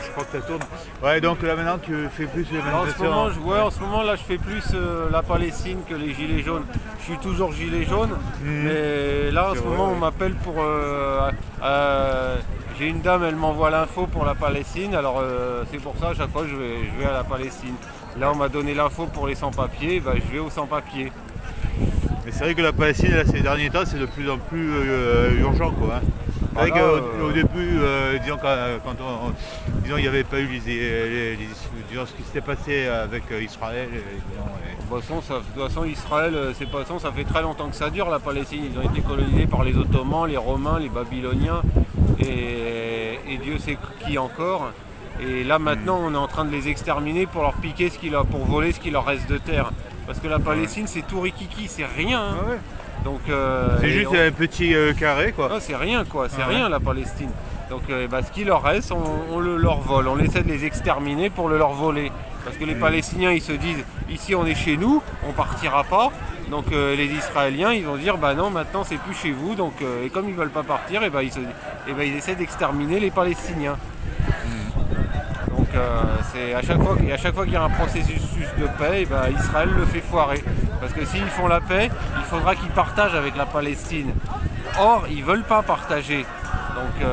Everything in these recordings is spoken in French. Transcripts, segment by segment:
je crois que ça tourne. Ouais, donc là maintenant tu fais plus les manifestations. En ce moment là je fais plus la Palestine que les gilets jaunes. Je suis toujours gilet jaune, mais là en ce moment on m'appelle pour... j'ai une dame, elle m'envoie l'info pour la Palestine, alors c'est pour ça à chaque fois je vais à la Palestine. Là on m'a donné l'info pour les sans-papiers, je vais aux sans-papiers. Mais c'est vrai que la Palestine, là, ces derniers temps, c'est de plus en plus urgent, quoi. Hein. C'est vrai qu'au début, disons, il n'y avait pas eu disons, ce qui s'était passé avec Israël. De toute façon, Israël, ça fait très longtemps que ça dure, la Palestine. Ils ont été colonisés par les Ottomans, les Romains, les Babyloniens, et Dieu sait qui encore. Et là, maintenant, on est en train de les exterminer pour leur piquer pour voler ce qui leur reste de terre. Parce que la Palestine, c'est tout rikiki, c'est rien. Hein. Ah ouais. Donc, c'est juste un petit carré, quoi. Non, c'est rien, quoi. C'est rien, la Palestine. Donc, ce qui leur reste, on le leur vole. On essaie de les exterminer pour le leur voler. Parce que les Palestiniens, ils se disent, ici, on est chez nous, on partira pas. Donc, les Israéliens, ils vont dire, non, maintenant, c'est plus chez vous. Donc, et comme ils veulent pas partir, ils essaient d'exterminer les Palestiniens. Donc à chaque fois qu'il y a un processus de paix, Israël le fait foirer. Parce que s'ils font la paix, il faudra qu'ils partagent avec la Palestine. Or, ils ne veulent pas partager. Donc,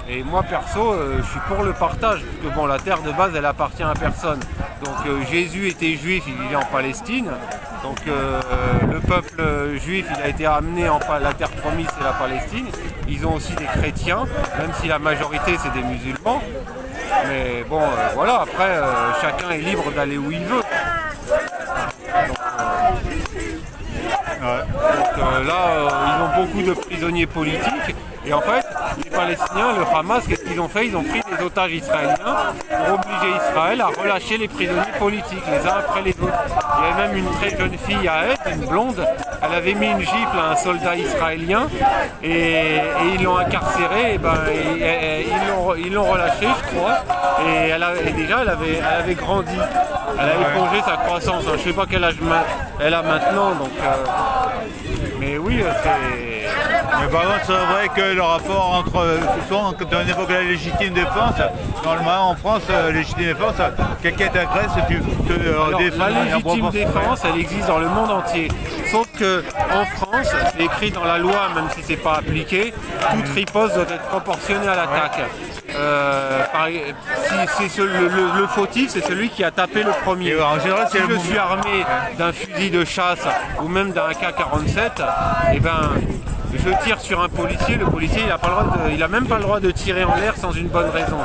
et moi perso, je suis pour le partage. Parce que la terre de base, elle appartient à personne. Donc Jésus était juif, il vivait en Palestine. Donc le peuple juif, il a été amené la terre promise, c'est la Palestine. Ils ont aussi des chrétiens, même si la majorité c'est des musulmans. Mais bon, voilà, après, chacun est libre d'aller où il veut. Donc là, ils ont beaucoup de prisonniers politiques. Et en fait, les Palestiniens, le Hamas, qu'est-ce qu'ils ont fait? Ils ont pris des otages israéliens pour obliger Israël à relâcher les prisonniers politiques, les uns après les autres. Il y avait même une très jeune fille à elle, une blonde, elle avait mis une gifle à un soldat israélien et ils l'ont incarcérée, ils l'ont relâchée, je crois. Et déjà, elle avait grandi, elle avait plongé sa croissance. Je ne sais pas quel âge elle a maintenant, donc... mais oui, c'est... Mais par contre, c'est vrai que le rapport entre, souvent, quand on évoque la légitime défense, normalement en France, légitime défense, quelqu'un t'agresse, tu te défends. La légitime défense, elle existe dans le monde entier. Sauf qu'en France, c'est écrit dans la loi, même si c'est pas appliqué, toute riposte doit être proportionnée à l'attaque. Le fautif, c'est celui qui a tapé le premier. En général, si je suis armé d'un fusil de chasse ou même d'un AK-47, je tire sur un policier, le policier il a même pas le droit de tirer en l'air sans une bonne raison.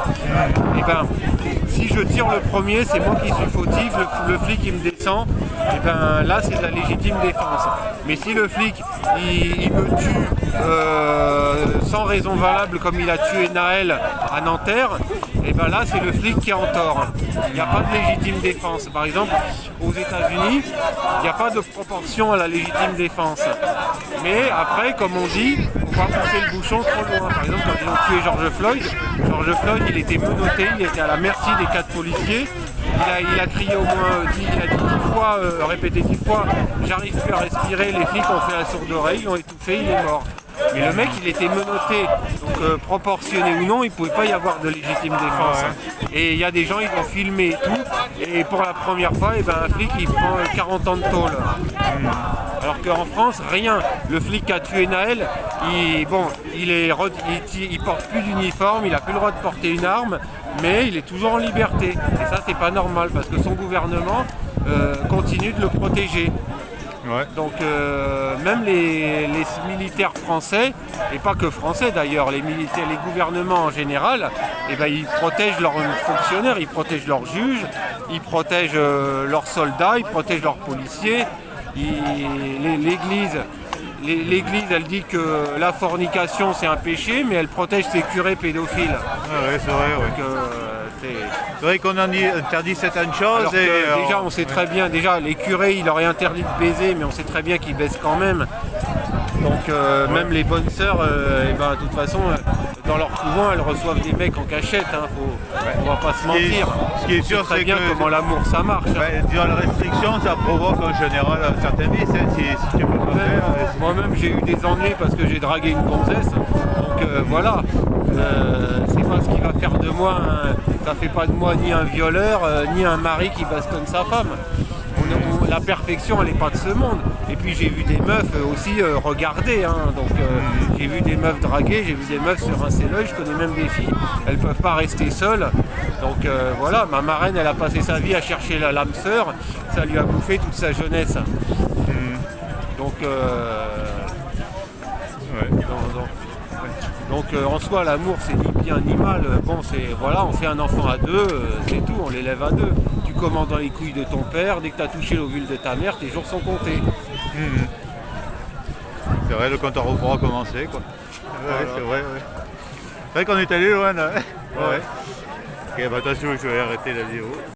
Si je tire le premier, c'est moi qui suis fautif, le flic il me descend, là c'est de la légitime défense. Mais si le flic il me tue sans raison valable comme il a tué Naël à Nanterre, là c'est le flic qui est en tort. Il n'y a pas de légitime défense. Par exemple, aux États-Unis, il n'y a pas de proportion à la légitime défense. Mais après, comme on dit, il ne faut pas pousser le bouchon trop loin. Par exemple, quand ils ont tué George Floyd, il était menotté, il était à la merci des 4 policiers. Il a crié au moins 10 fois, répété 10 fois, j'arrive plus à respirer, les flics ont fait la sourde oreille, ils l'ont étouffé, il est mort. Mais le mec, il était menotté, donc proportionné ou non, il ne pouvait pas y avoir de légitime défense. Et il y a des gens, ils ont filmé et tout, et pour la première fois, un flic, il prend 40 ans de tôle. Alors qu'en France, rien. Le flic qui a tué Naël, il porte plus d'uniforme, il n'a plus le droit de porter une arme, mais il est toujours en liberté. Et ça, c'est pas normal, parce que son gouvernement continue de le protéger. Ouais. Donc même les militaires français, et pas que français d'ailleurs, les gouvernements en général, ils protègent leurs fonctionnaires, ils protègent leurs juges, ils protègent leurs soldats, ils protègent leurs policiers. L'Église, elle dit que la fornication c'est un péché, mais elle protège ses curés pédophiles. Ouais, c'est vrai, ouais. Donc, c'est vrai qu'on interdit certaines choses. Déjà, on sait très bien, les curés, il leur est interdit de baiser, mais on sait très bien qu'ils baisent quand même. Donc même les bonnes sœurs, de toute façon, dans leur couvent, elles reçoivent des mecs en cachette. On va pas se mentir. Ce qui est sûr, c'est bien comment l'amour ça marche. Durant la restriction, ça provoque en général certains vices. Si tu peux pas faire. Moi-même, j'ai eu des ennuis parce que j'ai dragué une gonzesse. Donc voilà, c'est pas ce qui va faire de moi ça fait pas de moi ni un violeur, ni un mari qui bastonne sa femme. La perfection, elle n'est pas de ce monde. Et puis j'ai vu des meufs aussi regarder, hein. Donc j'ai vu des meufs draguer, j'ai vu des meufs se rincer l'œil, je connais même des filles, elles peuvent pas rester seules. Donc voilà, ma marraine, elle a passé sa vie à chercher l'âme sœur, ça lui a bouffé toute sa jeunesse. Donc, donc en soi, l'amour, c'est ni bien ni mal. Bon, c'est voilà, on fait un enfant à deux, c'est tout, on l'élève à deux. Tu commandes dans les couilles de ton père, dès que tu as touché l'ovule de ta mère, tes jours sont comptés. C'est vrai, le compte à rebours a commencé, quoi. Voilà. Ouais, c'est vrai, ouais. C'est vrai qu'on est allé loin, là. Ouais. Ok, bah attention, je vais arrêter la vidéo.